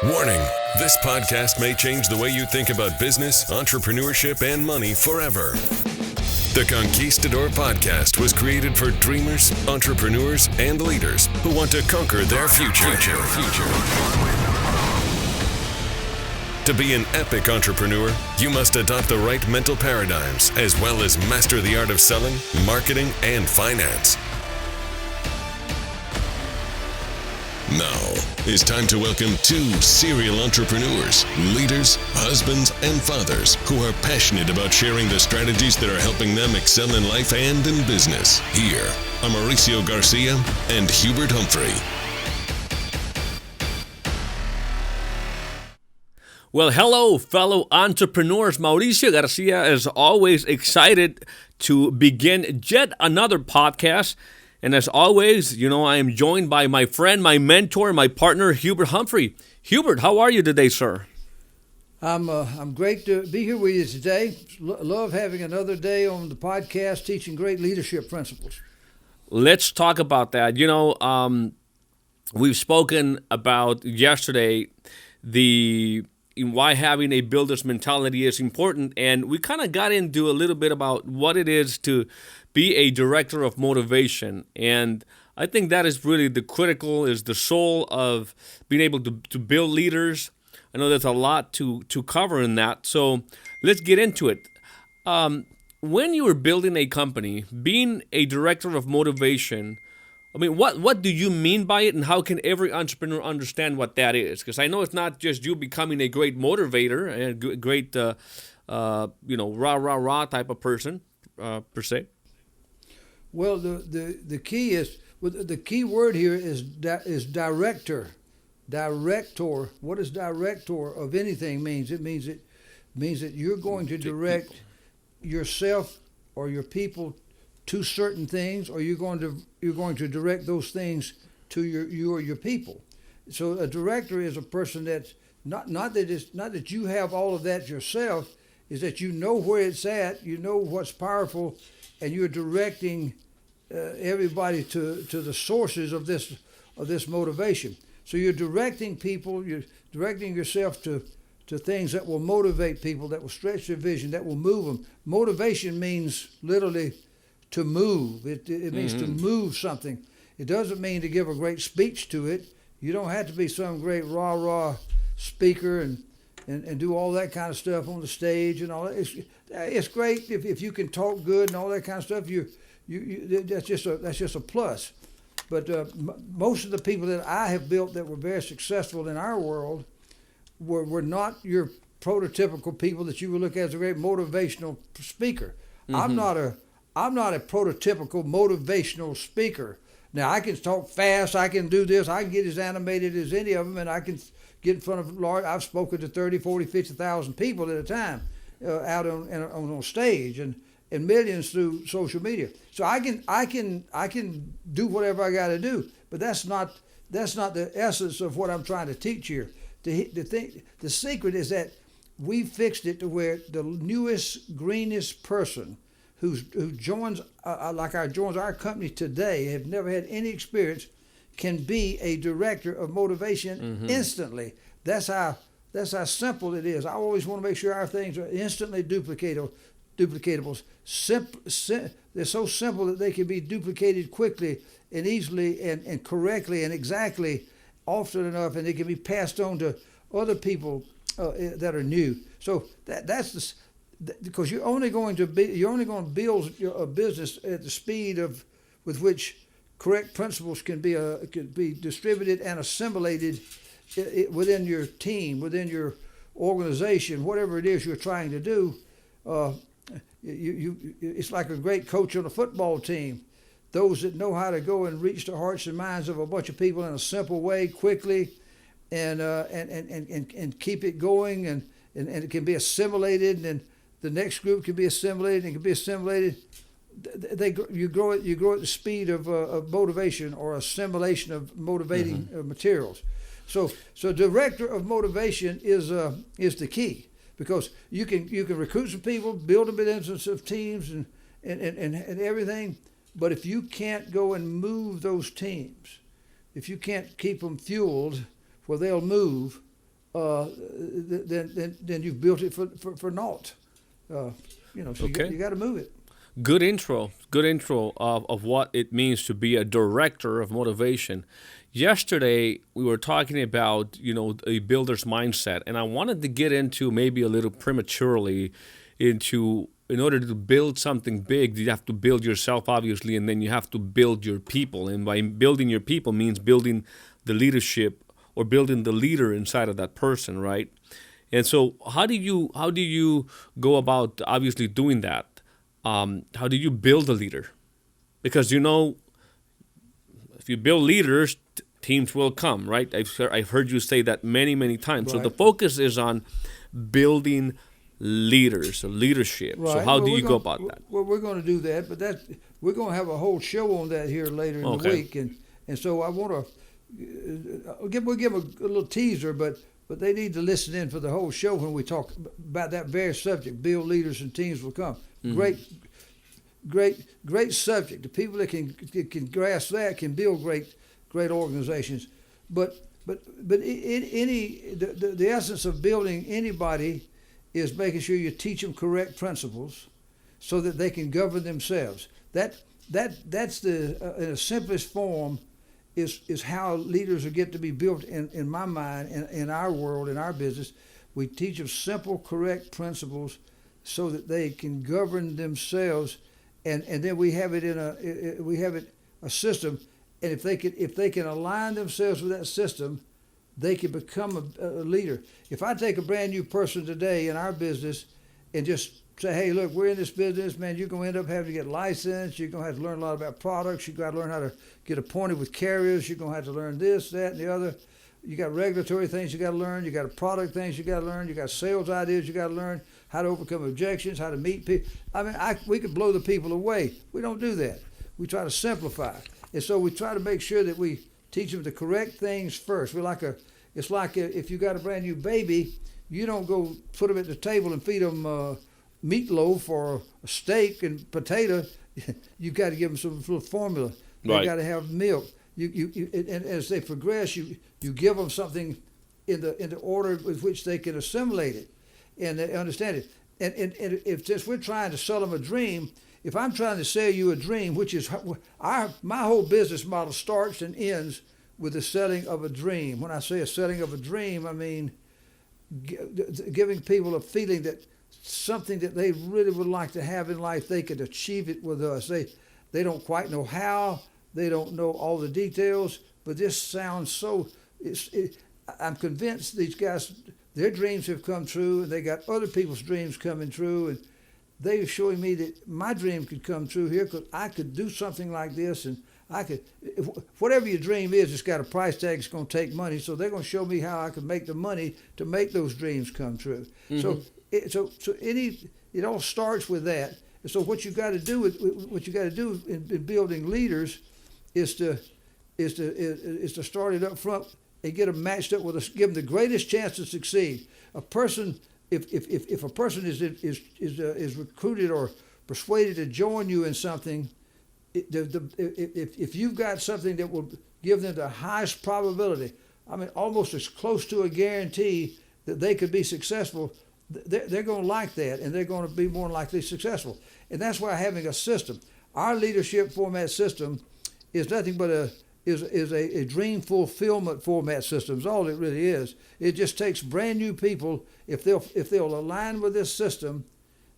Warning, this podcast may change the way you think about business, entrepreneurship, and money forever. The Conquistador Podcast was created for dreamers, entrepreneurs, and leaders who want to conquer their future. To be an epic entrepreneur, you must adopt the right mental paradigms as well as master the art of selling, marketing, and finance. Now, it's time to welcome two serial entrepreneurs, leaders, husbands, and fathers who are passionate about sharing the strategies that are helping them excel in life and in business. Here are Mauricio Garcia and Hubert Humphrey. Well, hello, fellow entrepreneurs. Mauricio Garcia is always excited to begin yet another podcast. And as always, I am joined by my friend, my mentor, my partner, Hubert Humphrey. Hubert, how are you today, sir? I'm great to be here with you today. Love having another day on the podcast teaching great leadership principles. Let's talk about that. We've spoken about yesterday why having a builder's mentality is important, and we kind of got into a little bit about what it is to be a director of motivation. And I think that is really is the soul of being able to build leaders. I know there's a lot to cover in that, so let's get into it. When you were building a company, being a director of motivation, what do you mean by it, and how can every entrepreneur understand what that is? Because I know it's not just you becoming a great motivator, a great, rah type of person, per se. Well, the key word here is director. Director. What does director of anything means? It means that you're going to direct yourself or your people to certain things, or you're going to direct those things to you or your people. So a director is a person that's not that you have all of that yourself, is that you know where it's at, you know what's powerful, and you're directing everybody to the sources of this motivation. So you're directing people, you're directing yourself to things that will motivate people, that will stretch their vision, that will move them. Motivation means literally to move. It means to move something. It doesn't mean to give a great speech to it. You don't have to be some great rah-rah speaker and do all that kind of stuff on the stage and all that. It's great if you can talk good and all that kind of stuff. That's just a plus. But most of the people that I have built that were very successful in our world were not your prototypical people that you would look at as a great motivational speaker. I'm not a prototypical motivational speaker. Now, I can talk fast, I can do this, I can get as animated as any of them, and I can get in front of large. I've spoken to 30, 40, 50,000 people at a time out on stage, and millions through social media. So I can do whatever I got to do, but that's not the essence of what I'm trying to teach here. The secret is that we fixed it to where the newest, greenest person who joins our company today, have never had any experience, can be a director of motivation instantly. That's how simple it is. I always want to make sure our things are instantly duplicatable. They're so simple that they can be duplicated quickly and easily and correctly and exactly often enough, and they can be passed on to other people that are new. So that's because you're only going to build a business at the speed with which correct principles can be distributed and assimilated within your team, within your organization, whatever it is you're trying to do. It's like a great coach on a football team. Those that know how to go and reach the hearts and minds of a bunch of people in a simple way, quickly, and keep it going, and it can be assimilated, and the next group can be assimilated and can be assimilated. You grow at the speed of motivation or assimilation of motivating materials. So director of motivation is the key, because you can recruit some people, build them into some teams and everything, but if you can't go and move those teams, if you can't keep them fueled where they'll move, then you've built it for naught. So Okay. you got to move it. Good intro of what it means to be a director of motivation. Yesterday we were talking about a builder's mindset, and I wanted to get into maybe a little prematurely into, in order to build something big, you have to build yourself, obviously, and then you have to build your people. And by building your people means building the leadership or building the leader inside of that person, right? And so how do you go about obviously doing that? How do you build a leader? Because if you build leaders, teams will come, right? I've heard you say that many times. Right. So the focus is on building leaders, or leadership. Right. So how do you we're go gonna- about that? Well, we're going to do that, but we're going to have a whole show on that here later in the Okay. week, and so I want to we'll give a little teaser, but they need to listen in for the whole show when we talk about that very subject. Build leaders and teams will come. Mm-hmm. Great subject. The people that can grasp that can build great organizations. But the essence of building anybody is making sure you teach them correct principles so that they can govern themselves. That's the in the simplest form is how leaders get to be built in my mind, in our world, in our business. We teach them simple, correct principles so that they can govern themselves, and then we have it a system, and if they can align themselves with that system, they can become a leader. If I take a brand new person today in our business and just say, hey, look, we're in this business, man, you're going to end up having to get licensed, you're going to have to learn a lot about products, you've got to learn how to get appointed with carriers, you're going to have to learn this, that, and the other. You got regulatory things you got to learn, you got product things you got to learn, you got sales ideas you got to learn, how to overcome objections, how to meet people. I mean, we could blow the people away. We don't do that. We try to simplify. And so we try to make sure that we teach them the correct things first. It's like if you got a brand new baby, you don't go put them at the table and feed them meatloaf or a steak and potato. You got to give them some sort of formula. They Right. got to have milk. And as they progress, you give them something in the order with which they can assimilate it and they understand it. And if since we're trying to sell them a dream, if I'm trying to sell you a dream, which is my whole business model starts and ends with the selling of a dream. When I say a selling of a dream, I mean giving people a feeling that something that they really would like to have in life, they could achieve it with us. They don't quite know how. They don't know all the details, but this sounds so. I'm convinced these guys, their dreams have come true, and they got other people's dreams coming true, and they're showing me that my dream could come true here because I could do something like this, and I could. Whatever your dream is, it's got a price tag. It's going to take money, so they're going to show me how I can make the money to make those dreams come true. Mm-hmm. It all starts with that. And so what you got to do in building leaders is to start it up front and get them matched up with us, give them the greatest chance to succeed. A person, if a person is recruited or persuaded to join you in something, if you've got something that will give them the highest probability, I mean almost as close to a guarantee that they could be successful, they're going to like that, and they're going to be more likely successful. And that's why having a system, our leadership format system, is nothing but a dream fulfillment format system. Is all it really is. It just takes brand new people. If they'll align with this system,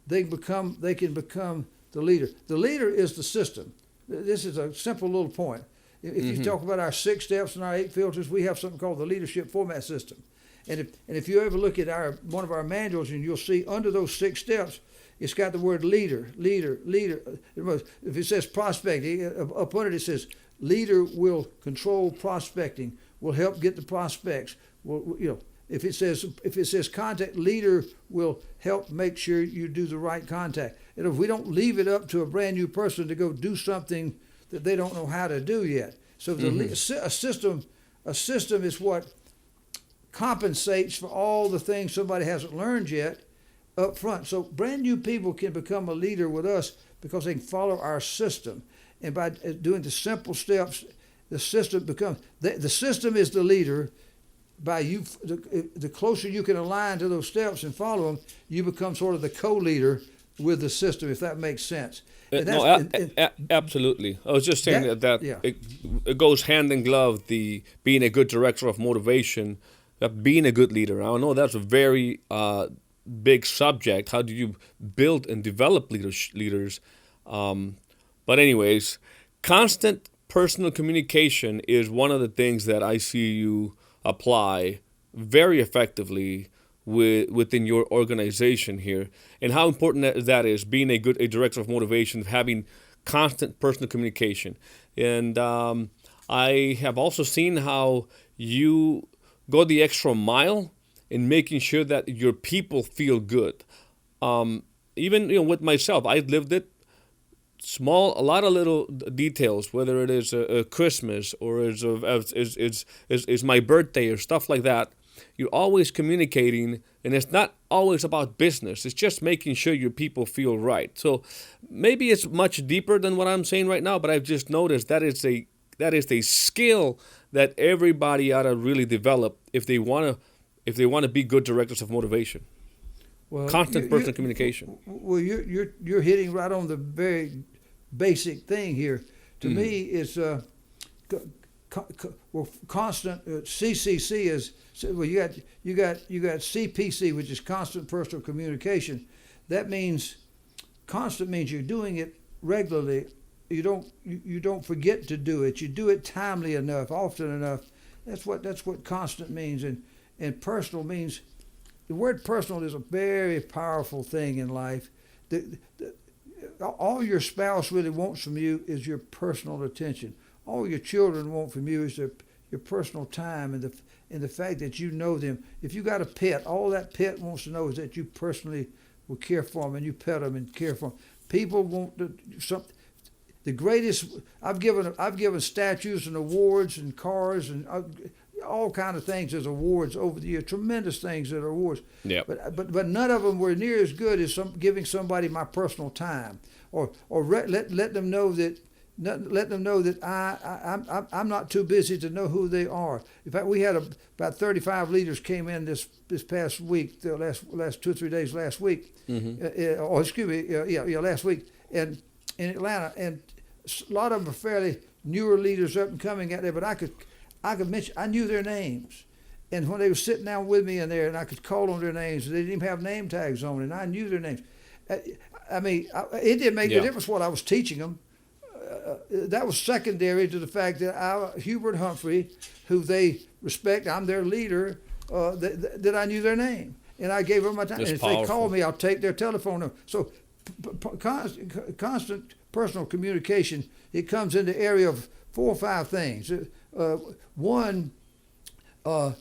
they can become the leader. The leader is the system. This is a simple little point. If you talk about our 6 steps and our 8 filters, we have something called the leadership format system. And if you ever look at one of our manuals, and you'll see under those 6 steps, it's got the word leader. If it says prospecting, up under it says leader will control prospecting, will help get the prospects. If it says contact, leader will help make sure you do the right contact. And if we don't leave it up to a brand new person to go do something that they don't know how to do yet, so a system is what compensates for all the things somebody hasn't learned yet up front. So brand new people can become a leader with us because they can follow our system. And by doing the simple steps, the system becomes, the system is the leader, by you, the closer you can align to those steps and follow them, you become sort of the co-leader with the system, if that makes sense. Absolutely. I was just saying that yeah. it goes hand in glove, the being a good director of motivation, being a good leader. I know that's a very big subject. How do you build and develop leaders? But anyways, constant personal communication is one of the things that I see you apply very effectively within your organization here, and how important that is, being a director of motivation, having constant personal communication. And I have also seen how you go the extra mile in making sure that your people feel good. Even with myself, I lived it. A lot of little details, whether it is a Christmas or is my birthday or stuff like that. You're always communicating, and it's not always about business. It's just making sure your people feel right. So maybe it's much deeper than what I'm saying right now, but I've just noticed that is a skill that everybody ought to really develop if they want to be good directors of motivation. Well, constant personal communication. Well, you're hitting right on the very basic thing here. To me, it's constant. CCC is you got CPC, which is constant personal communication. That means constant means you're doing it regularly. You don't forget to do it. You do it timely enough, often enough. That's what constant means. And personal means, the word personal is a very powerful thing in life. All your spouse really wants from you is your personal attention. All your children want from you is your personal time and the fact that you know them. If you got a pet, all that pet wants to know is that you personally will care for them and you pet them and care for them. People want the greatest. I've given statues and awards and cars and all kind of things as awards over the years. Tremendous things that are awards. Yeah. But none of them were near as good as giving somebody my personal time or let them know that. Let them know that I'm not too busy to know who they are. In fact, we had about 35 leaders came in this past week, the last 2 or 3 days last week. Last week in Atlanta, and a lot of them are fairly newer leaders up and coming out there. But I could mention, I knew their names, and when they were sitting down with me in there, and I could call on their names, they didn't even have name tags on, and I knew their names. It didn't make a difference what I was teaching them. That was secondary to the fact that Hubert, Humphrey, who they respect, I'm their leader, that I knew their name. And I gave them my time. That's and if powerful. they call me, I'll take their telephone number. So constant personal communication, it comes in the area of 4 or 5 things. One, I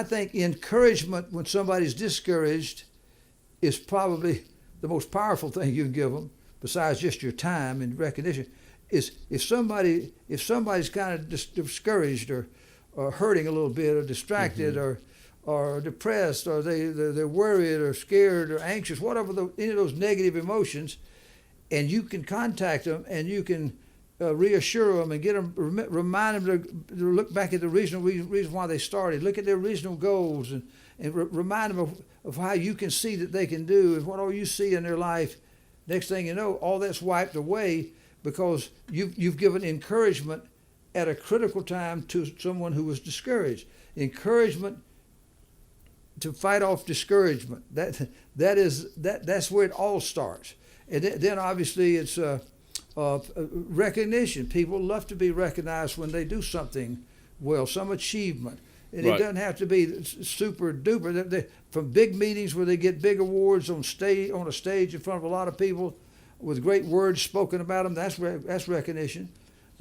think encouragement when somebody's discouraged is probably the most powerful thing you can give them, besides just your time and recognition. Is if somebody's kind of discouraged or hurting a little bit or distracted or depressed or they're worried or scared or anxious, whatever any of those negative emotions, and you can contact them and you can reassure them and get them, remind them to look back at the reason why they started, look at their original goals and remind them of how you can see that they can do and what all you see in their life. Next thing you know, all that's wiped away because you've given encouragement at a critical time to someone who was discouraged. Encouragement to fight off discouragement. That's where it all starts. And then obviously it's recognition. People love to be recognized when they do something well, some achievement. And It doesn't have to be super duper. From big meetings where they get big awards on a stage in front of a lot of people with great words spoken about them, that's recognition.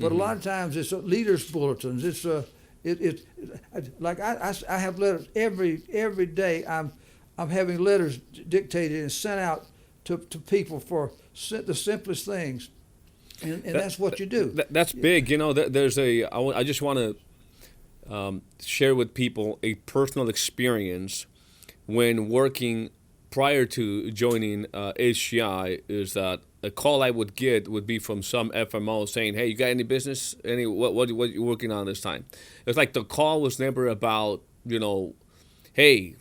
But a lot of times it's leaders' bulletins. It's like I have letters every day. I'm having letters dictated and sent out to people for the simplest things, and that's what you do. That's big. There's I just want to share with people a personal experience when working prior to joining HCI is that a call I would get would be from some FMO saying, "Hey, you got any business? What you working on this time?" It's like the call was never about, "Hey,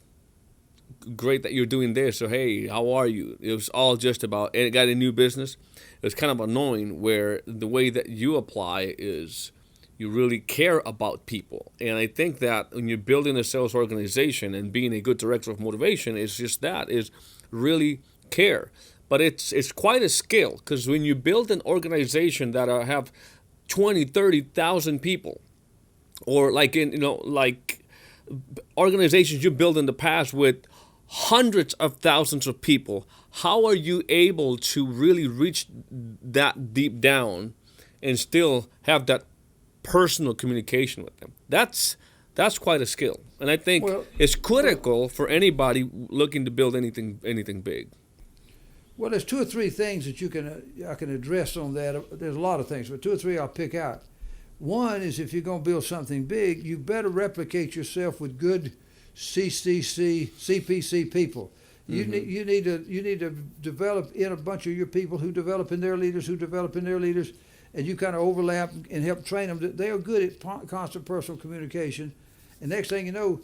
great that you're doing this," or "Hey, how are you?" It was all just about, "Hey, got a new business?" It's kind of annoying where the way that you apply is you really care about people. And I think that when you're building a sales organization and being a good director of motivation is just that, is really care. But it's quite a skill, because when you build an organization that have 20, 30,000 people, or like organizations you built in the past with hundreds of thousands of people, how are you able to really reach that deep down and still have that personal communication with them? That's quite a skill, and I think it's critical for anybody looking to build anything big. Well, there's two or three things that I can address on that. There's a lot of things, but two or three I'll pick out. One is, if you're going to build something big, you better replicate yourself with good CPC people. You need to develop in a bunch of your people who develop in their leaders, and you kind of overlap and help train them. They are good at constant personal communication, and next thing you know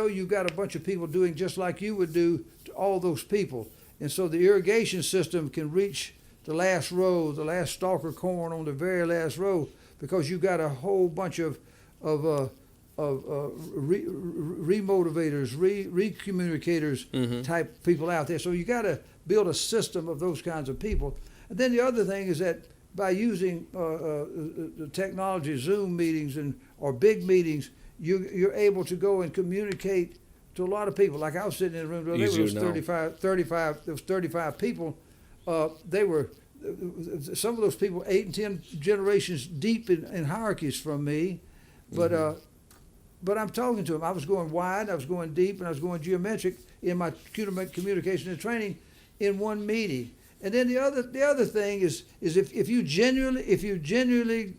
you've got a bunch of people doing just like you would do to all those people. And so the irrigation system can reach the last row, the last stalk of corn on the very last row, because you've got a whole bunch of remotivators, recommunicators type people out there. So you got to build a system of those kinds of people. And then the other thing is that by using the technology, Zoom meetings or big meetings, you're able to go and communicate to a lot of people. Like I was sitting in a room, there was 35 people. They were, some of those people 8 and 10 generations deep in hierarchies from me, but I'm talking to them. I was going wide, I was going deep, and I was going geometric in my communication and training in one meeting. And then the other thing is if you genuinely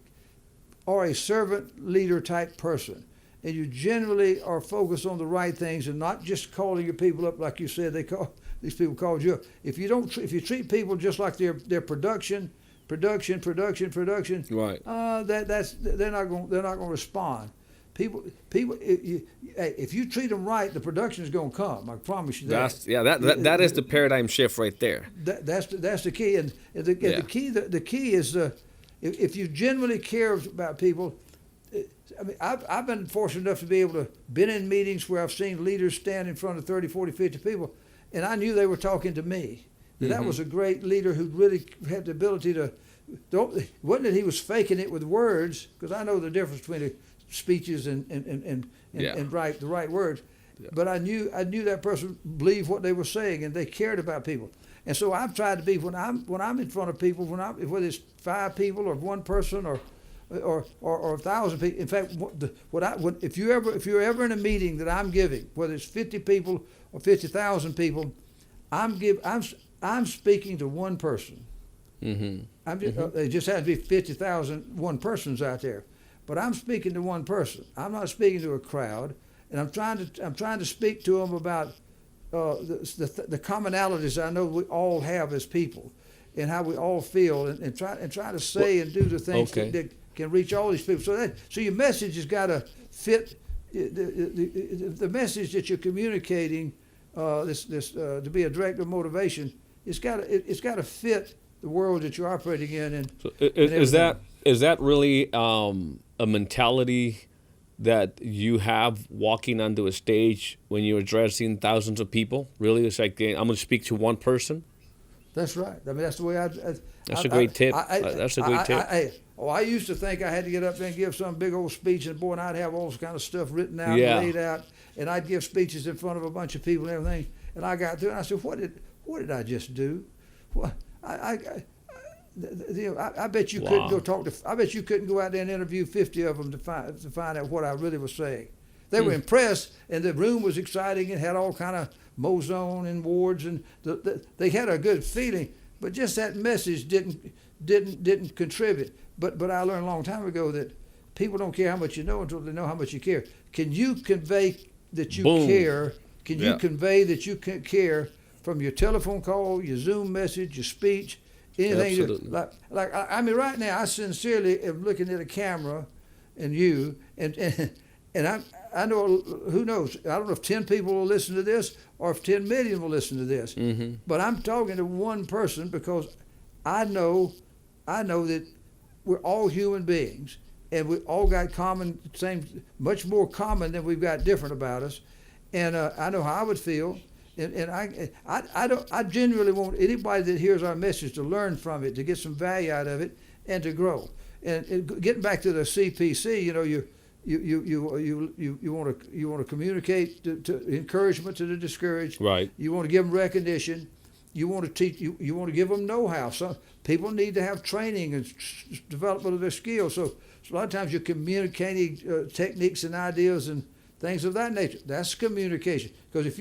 are a servant leader type person, and you generally are focused on the right things and not just calling your people up like you said these people called you up. If you treat people just like their production, right? They're not going to respond. People. If you treat them right, the production is going to come. I promise you that. That is the paradigm shift right there. That's the key, and the key is if you genuinely care about people. I mean, I've been fortunate enough to be able to been in meetings where I've seen leaders stand in front of 30, 40, 50 people, and I knew they were talking to me. That was a great leader who really had the ability to. Wasn't that he was faking it with words? Because I know the difference between the speeches and the right words. Yeah. But I knew that person believed what they were saying, and they cared about people. And so I've tried to be when I'm in front of people, whether it's 5 people or 1 person or 1,000 people. In fact, if you're ever in a meeting that I'm giving, whether it's 50 people or 50,000 people, I'm speaking to one person. It just has to be 50,000 one persons out there, but I'm speaking to one person. I'm not speaking to a crowd, and I'm trying to speak to them about the commonalities I know we all have as people, and how we all feel, and try to say and do the things that can reach all these people. So your message has got to fit the message that you're communicating. To be a director of motivation, it's got to fit the world that you're operating in. And so is that really a mentality that you have walking onto a stage when you're addressing thousands of people? Really, it's like I'm going to speak to one person. That's right. I mean, that's the way That's a great tip. That's a great tip. I used to think I had to get up there and give some big old speech, and I'd have all this kind of stuff written out and laid out, and I'd give speeches in front of a bunch of people and everything. And I got through, and I said, "What did I just do? What I bet you couldn't go talk to. I bet you couldn't go out there and interview 50 of them to find out what I really was saying. They were impressed, and the room was exciting and had all kind of mozone and wards, and they had a good feeling. But just that message didn't contribute. But I learned a long time ago that people don't care how much you know until they know how much you care. Can you convey that you care? Can you convey that you care from your telephone call, your Zoom message, your speech, Anything Absolutely. I mean, right now I sincerely am looking at a camera, and you and I know, who knows? I don't know if 10 people will listen to this or if 10 million will listen to this. Mm-hmm. But I'm talking to one person because I know that we're all human beings, and we all got much more common than we've got different about us. And I know how I would feel, and I genuinely want anybody that hears our message to learn from it, to get some value out of it, and to grow. And getting back to the CPC, you want to communicate to encouragement to the discouraged. Right. You want to give them recognition. You want to teach. You want to give them know-how. Some people need to have training and development of their skills. So a lot of times you're communicating techniques and ideas and things of that nature. That's communication. Because if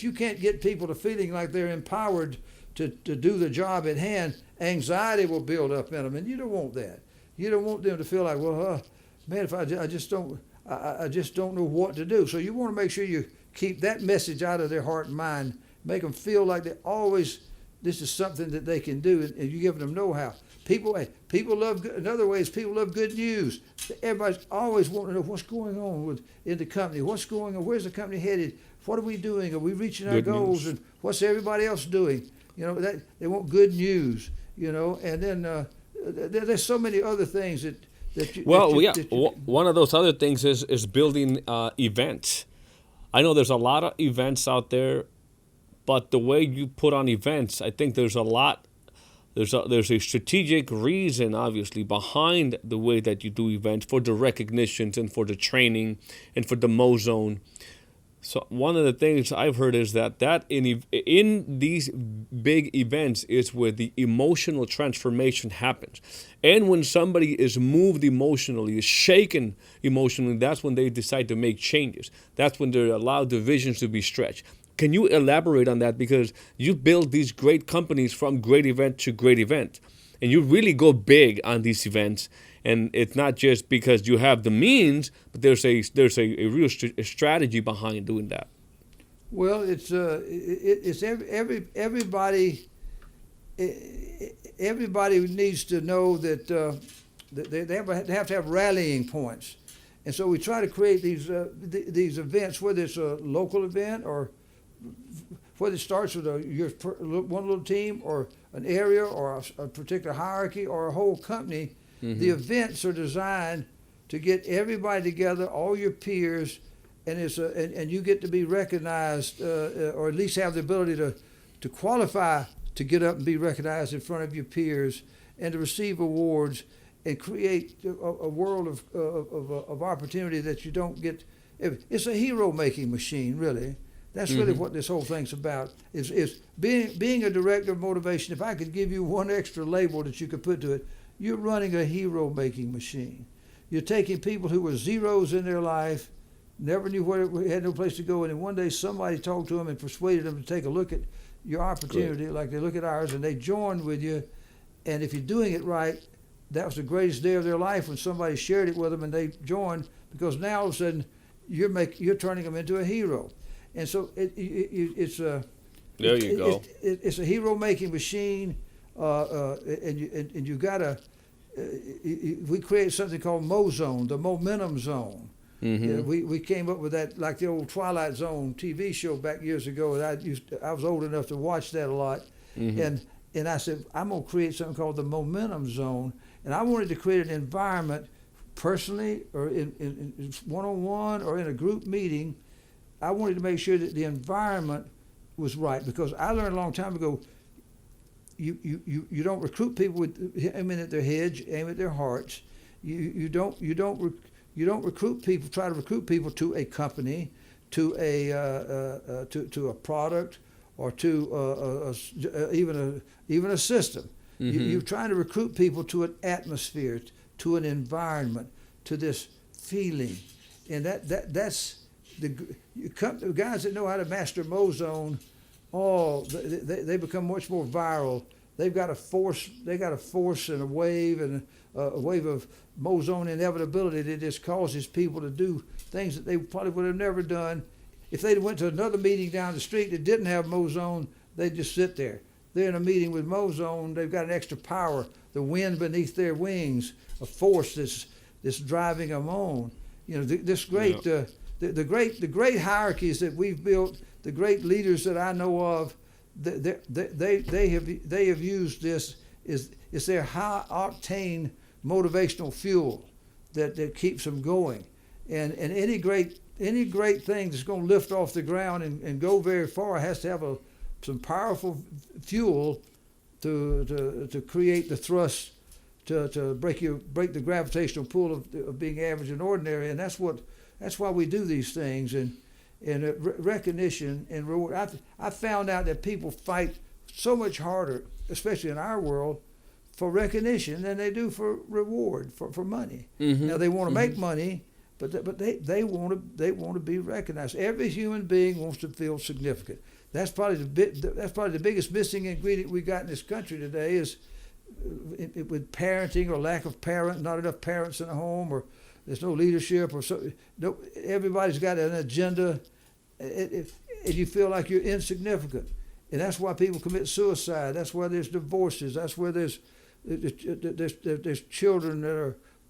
you can't get people to feeling like they're empowered to do the job at hand, anxiety will build up in them, and you don't want that. You don't want them to feel like, well, man, if I just don't know what to do. So you want to make sure you keep that message out of their heart and mind. Make them feel like this is something that they can do, and you give them know-how. People love. In other ways, people love good news. Everybody's always wanting to know what's going on in the company. What's going on? Where's the company headed? What are we doing? Are we reaching our goals? And what's everybody else doing? That they want good news. And then there's so many other things that. One of those other things is building events. I know there's a lot of events out there, but the way you put on events, I think there's a strategic reason, obviously, behind the way that you do events, for the recognitions and for the training and for the Mozone. So one of the things I've heard is that in these big events is where the emotional transformation happens. And when somebody is moved emotionally, is shaken emotionally, that's when they decide to make changes. That's when they're allowed the visions to be stretched. Can you elaborate on that? Because you build these great companies from great event to great event. And you really go big on these events. And it's not just because you have the means, but there's a real strategy behind doing that. Well, it's everybody. Everybody needs to know that they have to have rallying points, and so we try to create these events, whether it's a local event or whether it starts with one little team or an area or a particular hierarchy or a whole company. Mm-hmm. The events are designed to get everybody together, all your peers, and you get to be recognized, or at least have the ability to qualify to get up and be recognized in front of your peers and to receive awards and create a world of opportunity that you don't get. It's a hero-making machine, really. That's really what this whole thing's about. Is being a director of motivation. If I could give you one extra label that you could put to it, you're running a hero-making machine. You're taking people who were zeros in their life, never knew had no place to go, and then one day somebody talked to them and persuaded them to take a look at your opportunity, like they look at ours, and they joined with you. And if you're doing it right, that was the greatest day of their life when somebody shared it with them and they joined, because now all of a sudden you're turning them into a hero. And so it's a there you go. It's a hero-making machine, and you gotta. We created something called Mozone, the momentum zone. Mm-hmm. We came up with that, like the old Twilight Zone TV show back years ago. And I was old enough to watch that a lot, and I said I'm gonna create something called the momentum zone, and I wanted to create an environment, personally or in one-on-one or in a group meeting. I wanted to make sure that the environment was right, because I learned a long time ago. You don't recruit people with aiming at their heads, aim at their hearts. You don't recruit people. Try to recruit people to a company, to a product, or to even a system. Mm-hmm. You're trying to recruit people to an atmosphere, to an environment, to this feeling, and that's the guys that know how to master Mozone. Oh, they become much more viral. They've got a force. They got a force and a wave of Mozone inevitability that just causes people to do things that they probably would have never done if they went to another meeting down the street that didn't have Mozone. They'd just sit there. they're in a meeting with Mozone, they've got an extra power, the wind beneath their wings, a force that's driving them on. You know, this great, the great hierarchies that we've built, the great leaders that I know of, they have used this. It's their high octane motivational fuel that keeps them going. And any great thing that's going to lift off the ground and go very far has to have some powerful fuel to create the thrust to break the gravitational pull of being average and ordinary. And that's why we do these things. And recognition and reward. I found out that people fight so much harder, especially in our world, for recognition than they do for reward, for money. Mm-hmm. Now they want to make money, but they want to be recognized. Every human being wants to feel significant. That's probably the biggest missing ingredient we got in this country today is with parenting or lack of not enough parents in the home, or there's no leadership, or so. No, everybody's got an agenda, and you feel like you're insignificant, and that's why people commit suicide. That's why there's divorces. That's where there's children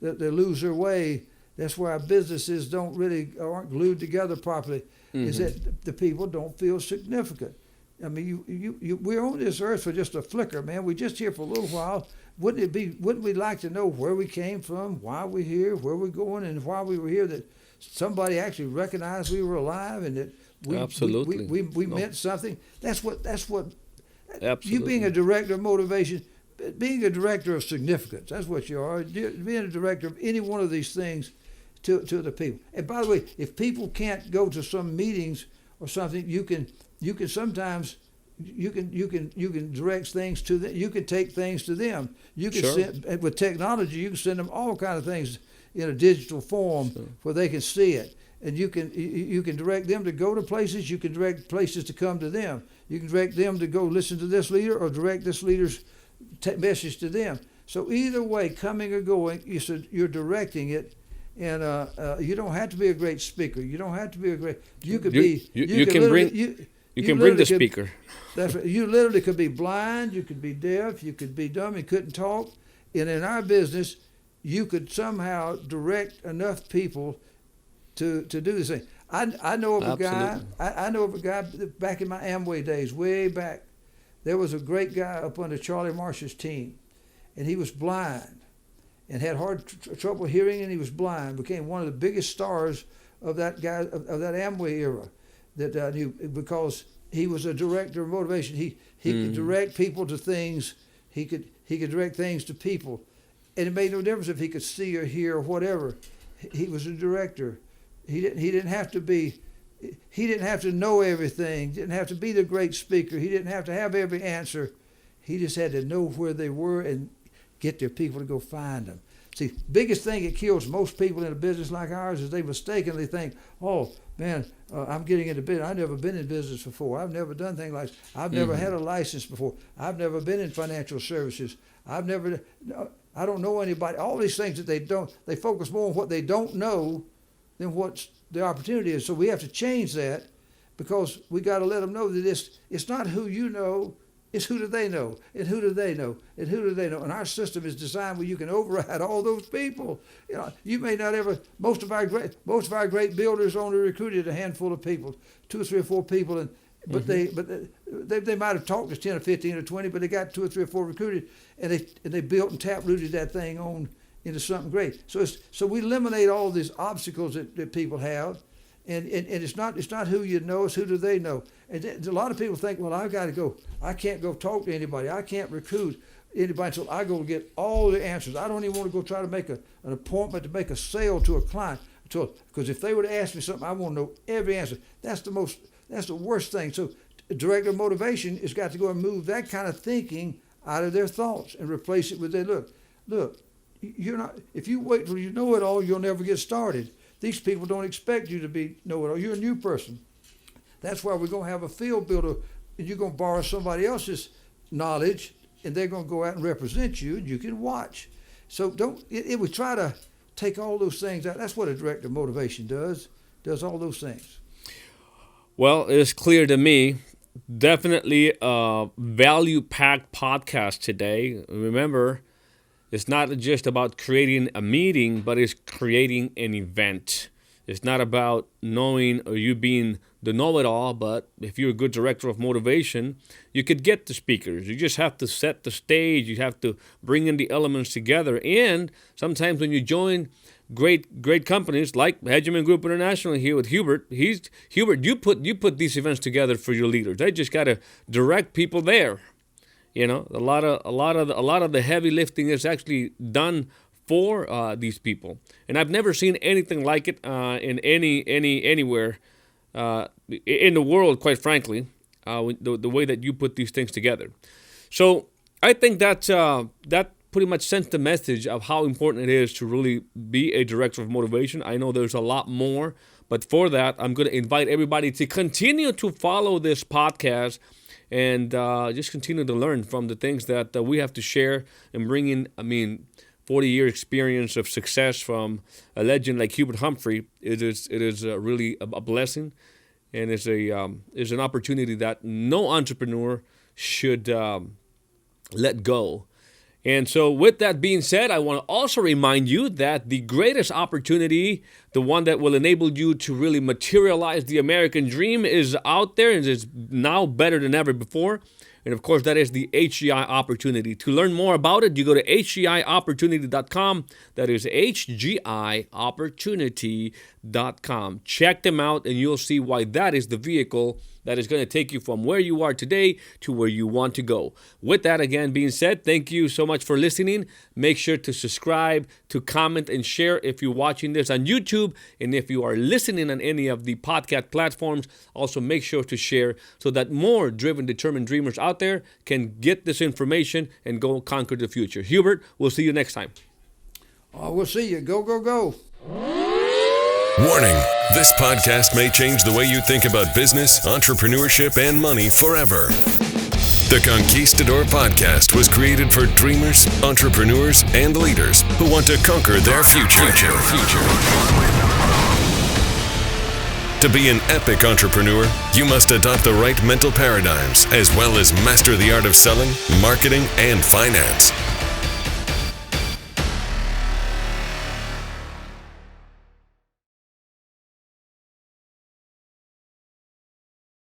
that lose their way. That's why our businesses aren't glued together properly. Mm-hmm. Is that the people don't feel significant. I mean, we're on this earth for just a flicker, man. We're just here for a little while. Wouldn't we like to know where we came from, why we're here, where we're going, and why we were here, that somebody actually recognized we were alive and that we meant something? That's what Absolutely. You being a director of motivation, being a director of significance, that's what you are. Being a director of any one of these things to the people. And by the way, if people can't go to some meetings or something, you can sometimes direct things to them. You can take things to them. You can send, with technology, you can send them all kinds of things in a digital form where they can see it. And you can direct them to go to places. You can direct places to come to them. You can direct them to go listen to this leader or direct this leader's message to them. So either way, coming or going, you're directing it. And you don't have to be a great speaker. You don't have to be a great. You could be. You can bring the speaker. That's right. You literally could be blind. You could be deaf. You could be dumb. You couldn't talk. And in our business, you could somehow direct enough people to do this thing. I know of a guy. I know of a guy back in my Amway days, way back. There was a great guy up under Charlie Marsh's team, and he was blind and had hard trouble hearing, and he was blind. Became one of the biggest stars of that guy of that Amway era. That knew, because he was a director of motivation. He could direct people to things. He could direct things to people, and it made no difference if he could see or hear or whatever. He was a director. He didn't have to be. He didn't have to know everything. Didn't have to be the great speaker. He didn't have to have every answer. He just had to know where they were and get their people to go find them. See, biggest thing that kills most people in a business like ours is they mistakenly think, oh, man, I'm getting into business. I've never been in business before. I've never done things like this. I've never had a license before. I've never been in financial services. I don't know anybody. All these things that they focus more on what they don't know than what the opportunity is. So we have to change that, because we got to let them know that it's not who you know, it's who do they know, and who do they know, and who do they know. And our system is designed where you can override all those people. You know, you may not ever. Most of our great builders only recruited a handful of people, 2 or 3 or 4 people, but they might have talked to 10 or 15 or 20, but they got 2 or 3 or 4 recruited, and they built and tap rooted that thing on into something great. So we eliminate all these obstacles that people have. And it's not who you know, it's who do they know. And a lot of people think, well, I've got to go. I can't go talk to anybody. I can't recruit anybody until I go get all the answers. I don't even want to go try to make an appointment to make a sale to a client. Because if they were to ask me something, I want to know every answer. That's the worst thing. So director of motivation has got to go and move that kind of thinking out of their thoughts and replace it with their look, you're not. If you wait till you know it all, you'll never get started. These people don't expect you to know-it-all. You're a new person. That's why we're going to have a field builder, and you're going to borrow somebody else's knowledge, and they're going to go out and represent you, and you can watch. So we try to take all those things out. That's what a director of motivation does all those things. Well, it's clear to me definitely a value-packed podcast today. Remember, it's not just about creating a meeting, but it's creating an event. It's not about knowing or you being the know-it-all, but if you're a good director of motivation, you could get the speakers. You just have to set the stage. You have to bring in the elements together. And sometimes when you join great companies like Hegemon Group International here with Hubert, Hubert, you put these events together for your leaders. They just got to direct people there. You know, a lot of the heavy lifting is actually done for these people, and I've never seen anything like it in anywhere in the world, quite frankly. The way that you put these things together. So I think that pretty much sends the message of how important it is to really be a director of motivation. I know there's a lot more, but for that, I'm going to invite everybody to continue to follow this podcast and just continue to learn from the things that we have to share and bring in. 40-year experience of success from a legend like Hubert Humphrey. It is really a blessing, and is an opportunity that no entrepreneur should let go. And so with that being said, I want to also remind you that the greatest opportunity, the one that will enable you to really materialize the American dream, is out there and is now better than ever before. And of course, that is the HGI opportunity. To learn more about it, you go to hgiopportunity.com. That is hgiopportunity.com. Check them out, and you'll see why that is the vehicle that is going to take you from where you are today to where you want to go. With that again being said, thank you so much for listening. Make sure to subscribe, to comment, and share if you're watching this on YouTube. And if you are listening on any of the podcast platforms, also make sure to share so that more driven, determined dreamers out there can get this information and go conquer the future. Hubert, we'll see you next time. We'll see you. Go, go, go. Warning, this podcast may change the way you think about business, entrepreneurship, and money forever. The Conquistador Podcast was created for dreamers, entrepreneurs, and leaders who want to conquer their future. To be an epic entrepreneur, you must adopt the right mental paradigms as well as master the art of selling, marketing, and finance.